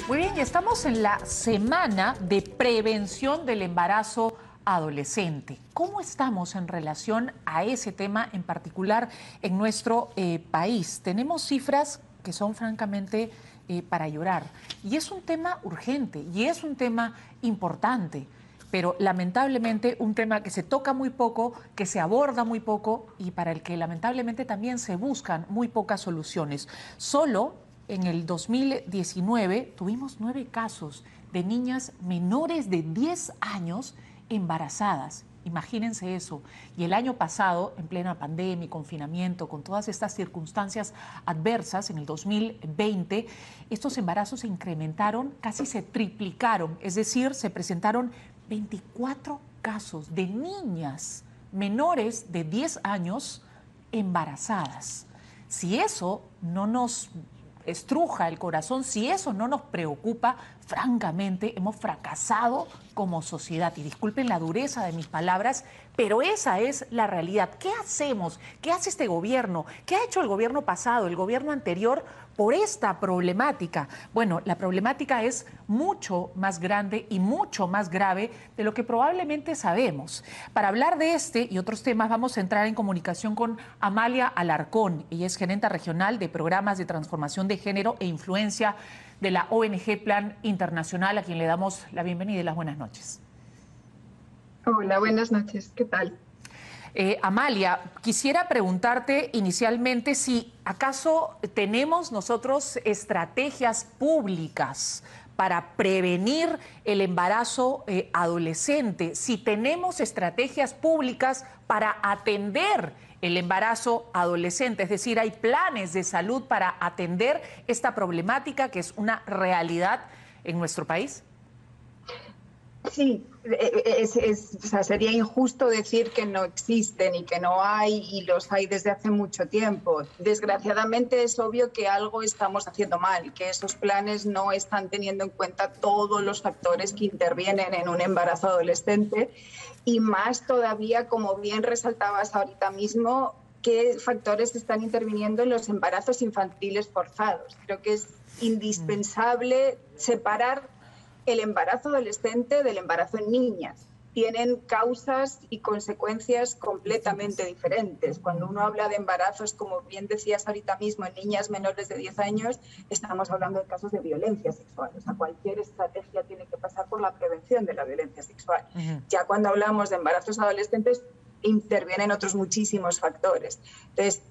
Muy bien, y estamos en la semana de prevención del embarazo adolescente. ¿Cómo estamos en relación a ese tema en particular en nuestro país? Tenemos cifras que son francamente para llorar. Y es un tema urgente y es un tema importante, pero lamentablemente un tema que se toca muy poco, que se aborda muy poco y para el que lamentablemente también se buscan muy pocas soluciones. Solo en el 2019 tuvimos 9 casos de niñas menores de 10 años embarazadas. Imagínense eso. Y el año pasado, en plena pandemia y confinamiento, con todas estas circunstancias adversas, en el 2020, estos embarazos se incrementaron, casi se triplicaron. Es decir, se presentaron 24 casos de niñas menores de 10 años embarazadas. Si eso no nos estruja el corazón, si eso no nos preocupa, francamente hemos fracasado como sociedad. Y disculpen la dureza de mis palabras, pero esa es la realidad. ¿Qué hacemos? ¿Qué hace este gobierno? ¿Qué ha hecho el gobierno pasado, el gobierno anterior por esta problemática? Bueno, la problemática es mucho más grande y mucho más grave de lo que probablemente sabemos. Para hablar de este y otros temas vamos a entrar en comunicación con Amalia Alarcón. Ella es gerente regional de programas de transformación de género e influencia de la ONG Plan Internacional, a quien le damos la bienvenida y las buenas noches. Hola, buenas noches. ¿Qué tal? Amalia, quisiera preguntarte inicialmente si acaso tenemos nosotros estrategias públicas para prevenir el embarazo adolescente, si tenemos estrategias públicas para atender el embarazo adolescente, es decir, hay planes de salud para atender esta problemática que es una realidad en nuestro país. Sí, o sea, sería injusto decir que no existen y que no hay, y los hay desde hace mucho tiempo. Desgraciadamente es obvio que algo estamos haciendo mal, que esos planes no están teniendo en cuenta todos los factores que intervienen en un embarazo adolescente y más todavía, como bien resaltabas ahorita mismo, qué factores están interviniendo en los embarazos infantiles forzados. Creo que es indispensable separar el embarazo adolescente del embarazo en niñas. Tienen causas y consecuencias completamente diferentes. Cuando uno habla de embarazos, como bien decías ahorita mismo, en niñas menores de 10 años, estamos hablando de casos de violencia sexual. O sea, cualquier estrategia tiene que pasar por la prevención de la violencia sexual. Ya cuando hablamos de embarazos adolescentes, intervienen otros muchísimos factores. Entonces,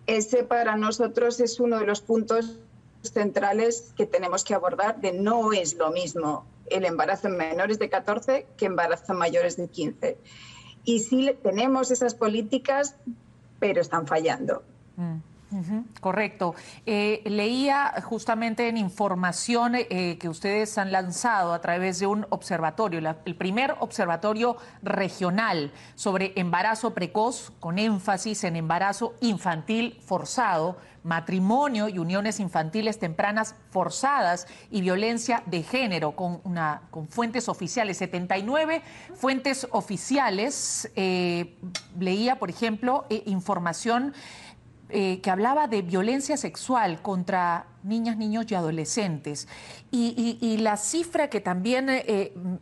ese para nosotros es uno de los puntos centrales que tenemos que abordar, de no es lo mismo el embarazo en menores de 14 que embarazo en mayores de 15. Y sí tenemos esas políticas, pero están fallando. Correcto. Leía justamente en información que ustedes han lanzado a través de un observatorio, el primer observatorio regional sobre embarazo precoz, con énfasis en embarazo infantil forzado, matrimonio y uniones infantiles tempranas forzadas y violencia de género, con fuentes oficiales, 79 fuentes oficiales. Leía, por ejemplo, información que hablaba de violencia sexual contra niñas, niños y adolescentes. Y la cifra que también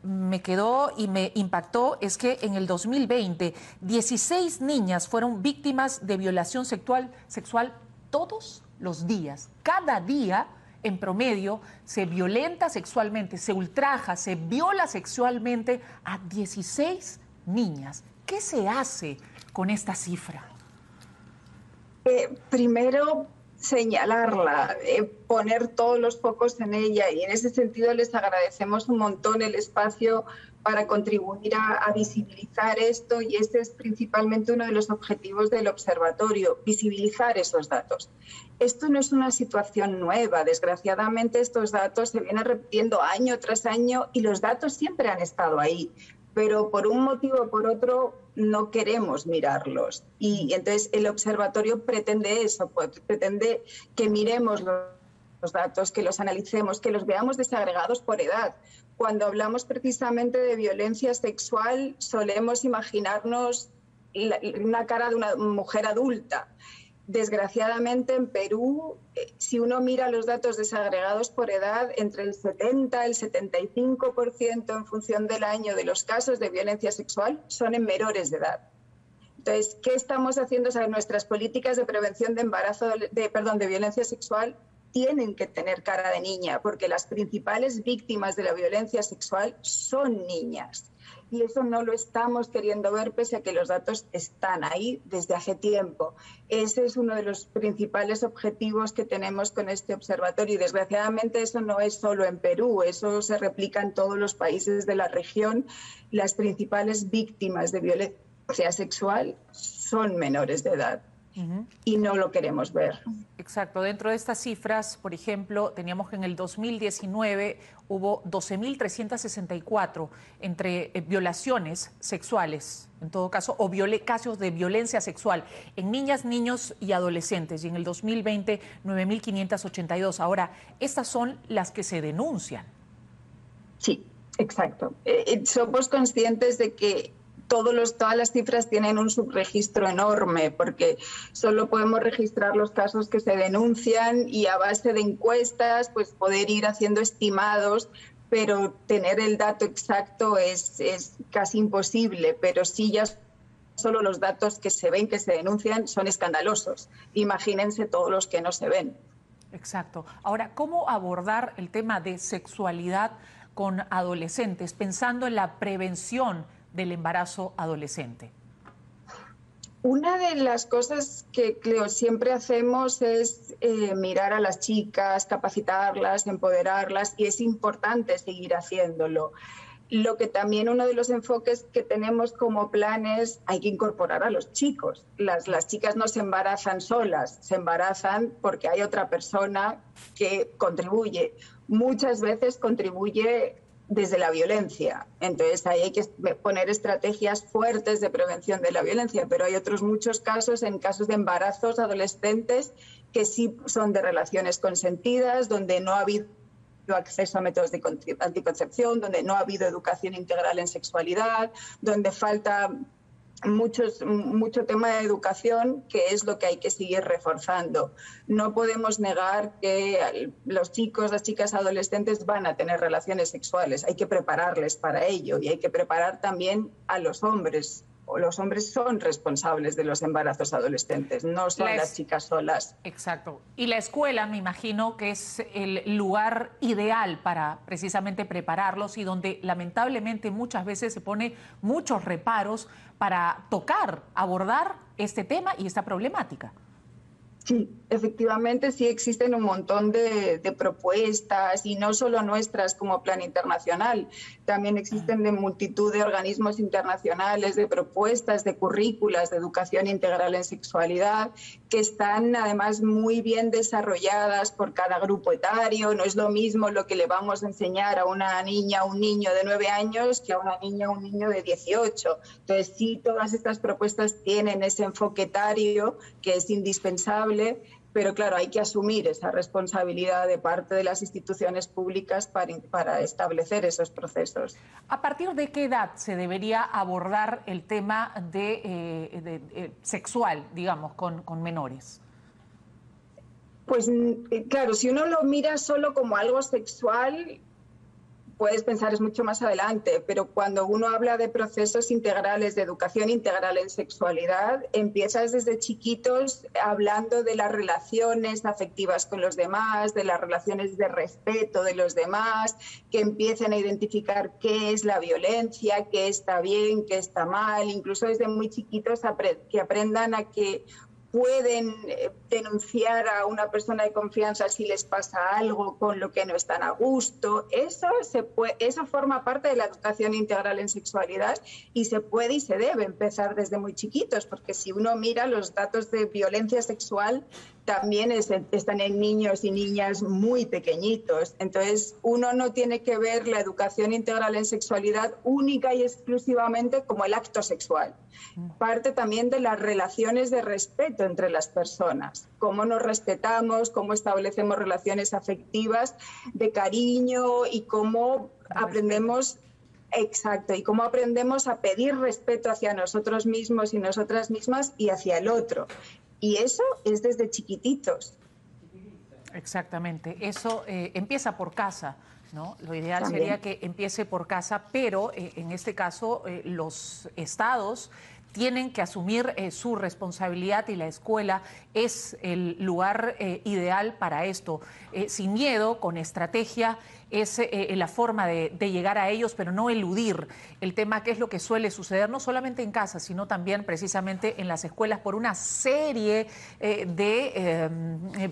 me quedó y me impactó es que en el 2020, 16 niñas fueron víctimas de violación sexual todos los días. Cada día, en promedio, se violenta sexualmente, se ultraja, se viola sexualmente a 16 niñas. ¿Qué se hace con esta cifra? Primero, señalarla, poner todos los focos en ella, y en ese sentido les agradecemos un montón el espacio para contribuir a visibilizar esto, y este es principalmente uno de los objetivos del observatorio, visibilizar esos datos. Esto no es una situación nueva, desgraciadamente estos datos se vienen repitiendo año tras año y los datos siempre han estado ahí, pero por un motivo o por otro no queremos mirarlos. Y entonces el observatorio pretende eso, pretende que miremos los datos, que los analicemos, que los veamos desagregados por edad. Cuando hablamos precisamente de violencia sexual, solemos imaginarnos una cara de una mujer adulta. Desgraciadamente en Perú, si uno mira los datos desagregados por edad, entre el 70 y el 75% en función del año de los casos de violencia sexual son en menores de edad. Entonces, ¿qué estamos haciendo? O sea, nuestras políticas de prevención de de violencia sexual tienen que tener cara de niña, porque las principales víctimas de la violencia sexual son niñas. Y eso no lo estamos queriendo ver, pese a que los datos están ahí desde hace tiempo. Ese es uno de los principales objetivos que tenemos con este observatorio. Y desgraciadamente eso no es solo en Perú, eso se replica en todos los países de la región. Las principales víctimas de violencia sexual son menores de edad. Y no lo queremos ver. Exacto. Dentro de estas cifras, por ejemplo, teníamos que en el 2019 hubo 12.364 entre violaciones sexuales, en todo caso, o casos de violencia sexual en niñas, niños y adolescentes. Y en el 2020, 9.582. Ahora, estas son las que se denuncian. Sí, exacto. Somos conscientes de que todas las cifras tienen un subregistro enorme, porque solo podemos registrar los casos que se denuncian y a base de encuestas pues poder ir haciendo estimados, pero tener el dato exacto es casi imposible. Pero sí, ya solo los datos que se ven, que se denuncian, son escandalosos. Imagínense todos los que no se ven. Exacto. Ahora, ¿cómo abordar el tema de sexualidad con adolescentes, pensando en la prevención del embarazo adolescente? Una de las cosas que siempre hacemos es mirar a las chicas, capacitarlas, empoderarlas, y es importante seguir haciéndolo. Lo que también uno de los enfoques que tenemos como planes, hay que incorporar a los chicos. Las chicas no se embarazan solas, se embarazan porque hay otra persona que contribuye. Muchas veces contribuye desde la violencia. Entonces ahí hay que poner estrategias fuertes de prevención de la violencia, pero hay otros muchos casos, en casos de embarazos adolescentes, que sí son de relaciones consentidas, donde no ha habido acceso a métodos de anticoncepción, donde no ha habido educación integral en sexualidad, donde falta mucho tema de educación, que es lo que hay que seguir reforzando. No podemos negar que los chicos, las chicas adolescentes van a tener relaciones sexuales, hay que prepararles para ello, y hay que preparar también a los hombres. Los hombres son responsables de los embarazos adolescentes, no son las chicas solas. Exacto. Y la escuela, me imagino que es el lugar ideal para precisamente prepararlos, y donde lamentablemente muchas veces se pone muchos reparos para abordar este tema y esta problemática. Sí, efectivamente sí existen un montón de propuestas, y no solo nuestras como Plan Internacional, también existen de multitud de organismos internacionales, de propuestas, de currículas de educación integral en sexualidad, que están además muy bien desarrolladas por cada grupo etario. No es lo mismo lo que le vamos a enseñar a una niña o un niño de 9 años que a una niña o un niño de 18. Entonces sí, todas estas propuestas tienen ese enfoque etario que es indispensable, pero claro, hay que asumir esa responsabilidad de parte de las instituciones públicas para establecer esos procesos. ¿A partir de qué edad se debería abordar el tema sexual, digamos, con menores? Pues claro, si uno lo mira solo como algo sexual, puedes pensar es mucho más adelante, pero cuando uno habla de procesos integrales, de educación integral en sexualidad, empiezas desde chiquitos hablando de las relaciones afectivas con los demás, de las relaciones de respeto de los demás, que empiecen a identificar qué es la violencia, qué está bien, qué está mal, incluso desde muy chiquitos que aprendan a que pueden denunciar a una persona de confianza si les pasa algo con lo que no están a gusto. Eso forma parte de la educación integral en sexualidad, y se puede y se debe empezar desde muy chiquitos, porque si uno mira los datos de violencia sexual, también están en niños y niñas muy pequeñitos. Entonces, uno no tiene que ver la educación integral en sexualidad única y exclusivamente como el acto sexual. Parte también de las relaciones de respeto entre las personas, cómo nos respetamos, cómo establecemos relaciones afectivas de cariño, y cómo aprendemos. Exacto, y cómo aprendemos a pedir respeto hacia nosotros mismos y nosotras mismas y hacia el otro. Y eso es desde chiquititos. Exactamente, eso empieza por casa, ¿no? Lo ideal También sería que empiece por casa, pero en este caso los estados tienen que asumir su responsabilidad y la escuela es el lugar ideal para esto. Sin miedo, con estrategia, es la forma de llegar a ellos, pero no eludir el tema que es lo que suele suceder, no solamente en casa, sino también precisamente en las escuelas, por una serie de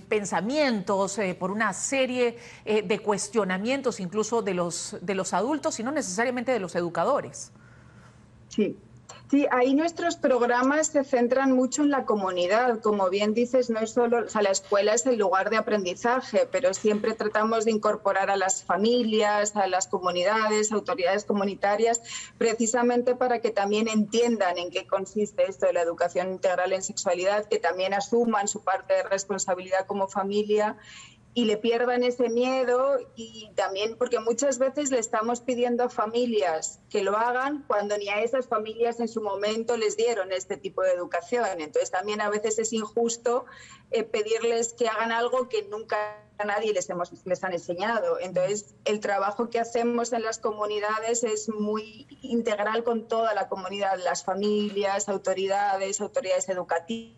pensamientos, por una serie de cuestionamientos incluso de los adultos y no necesariamente de los educadores. sí. Sí, ahí nuestros programas se centran mucho en la comunidad. Como bien dices, no es solo, o sea, la escuela es el lugar de aprendizaje, pero siempre tratamos de incorporar a las familias, a las comunidades, autoridades comunitarias, precisamente para que también entiendan en qué consiste esto de la educación integral en sexualidad, que también asuman su parte de responsabilidad como familia y le pierdan ese miedo, y también porque muchas veces le estamos pidiendo a familias que lo hagan cuando ni a esas familias en su momento les dieron este tipo de educación. Entonces también a veces es injusto pedirles que hagan algo que nunca a nadie les han enseñado. Entonces el trabajo que hacemos en las comunidades es muy integral con toda la comunidad, las familias, autoridades educativas,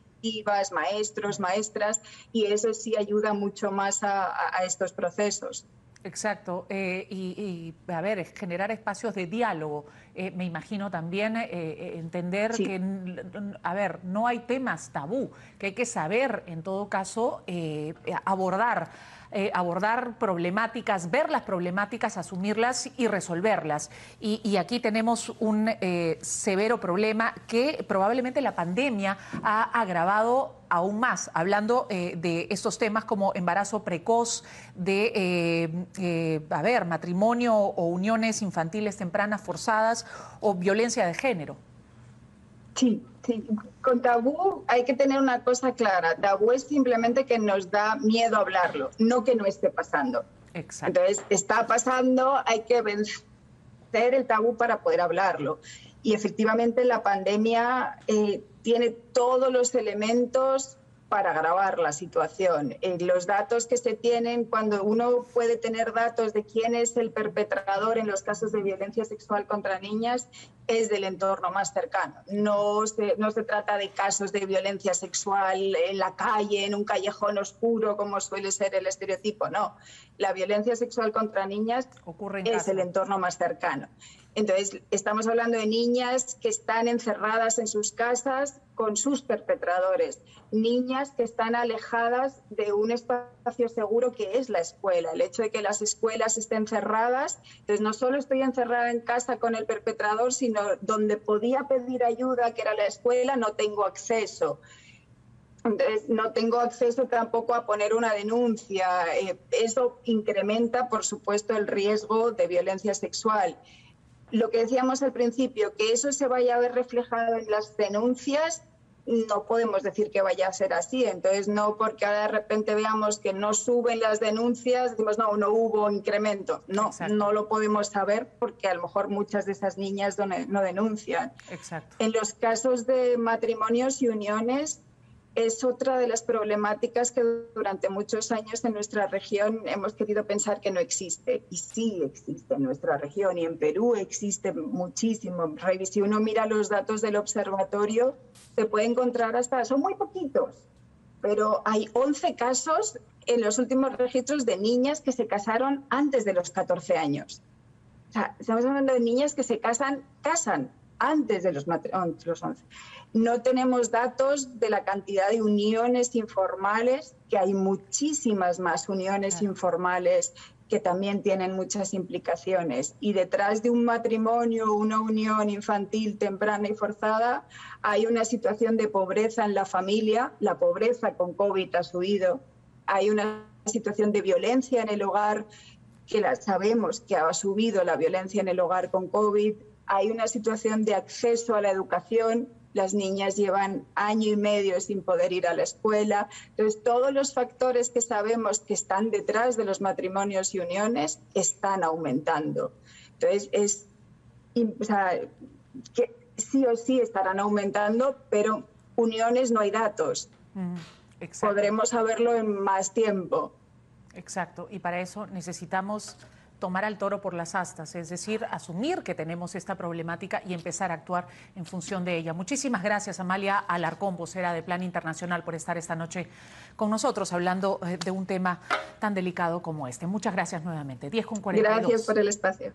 maestros, maestras, y eso sí ayuda mucho más a estos procesos. Exacto, y a ver, generar espacios de diálogo. Me imagino también entender Sí. que, a ver, no hay temas tabú, que hay que saber, en todo caso, abordar problemáticas, ver las problemáticas, asumirlas y resolverlas. Y aquí tenemos un severo problema que probablemente la pandemia ha agravado aún más, hablando de estos temas como embarazo precoz, de matrimonio o uniones infantiles tempranas forzadas o violencia de género. Sí, sí. Con tabú hay que tener una cosa clara. Tabú es simplemente que nos da miedo hablarlo, no que no esté pasando. Exacto. Entonces, está pasando, hay que vencer el tabú para poder hablarlo. Y efectivamente la pandemia tiene todos los elementos para agravar la situación. Los datos que se tienen, cuando uno puede tener datos de quién es el perpetrador en los casos de violencia sexual contra niñas, es del entorno más cercano. No se trata de casos de violencia sexual en la calle, en un callejón oscuro, como suele ser el estereotipo, no. La violencia sexual contra niñas ocurre en es casa. El entorno más cercano. Entonces, estamos hablando de niñas que están encerradas en sus casas con sus perpetradores, niñas que están alejadas de un espacio seguro que es la escuela. El hecho de que las escuelas estén cerradas, entonces no solo estoy encerrada en casa con el perpetrador, sino donde podía pedir ayuda, que era la escuela, no tengo acceso. Entonces, no tengo acceso tampoco a poner una denuncia. Eso incrementa, por supuesto, el riesgo de violencia sexual. Lo que decíamos al principio, que eso se vaya a ver reflejado en las denuncias, no podemos decir que vaya a ser así. Entonces, no porque ahora de repente veamos que no suben las denuncias, decimos, no hubo incremento. No, Exacto. No lo podemos saber porque a lo mejor muchas de esas niñas no denuncian. Exacto. En los casos de matrimonios y uniones, es otra de las problemáticas que durante muchos años en nuestra región hemos querido pensar que no existe. Y sí existe en nuestra región, y en Perú existe muchísimo. Si uno mira los datos del observatorio, se puede encontrar son muy poquitos, pero hay 11 casos en los últimos registros de niñas que se casaron antes de los 14 años. O sea, estamos hablando de niñas que se casan antes de los 11. No tenemos datos de la cantidad de uniones informales, que hay muchísimas más uniones informales que también tienen muchas implicaciones. Y detrás de un matrimonio, una unión infantil temprana y forzada, hay una situación de pobreza en la familia. La pobreza con COVID ha subido. Hay una situación de violencia en el hogar, que sabemos que ha subido la violencia en el hogar con COVID. Hay una situación de acceso a la educación. Las niñas llevan año y medio sin poder ir a la escuela. Entonces, todos los factores que sabemos que están detrás de los matrimonios y uniones están aumentando. Entonces, que sí o sí estarán aumentando, pero uniones no hay datos. Exacto. Podremos saberlo en más tiempo. Exacto, y para eso necesitamos tomar al toro por las astas, es decir, asumir que tenemos esta problemática y empezar a actuar en función de ella. Muchísimas gracias, Amalia Alarcón, vocera de Plan Internacional, por estar esta noche con nosotros hablando de un tema tan delicado como este. Muchas gracias nuevamente. 10:42. Gracias por el espacio.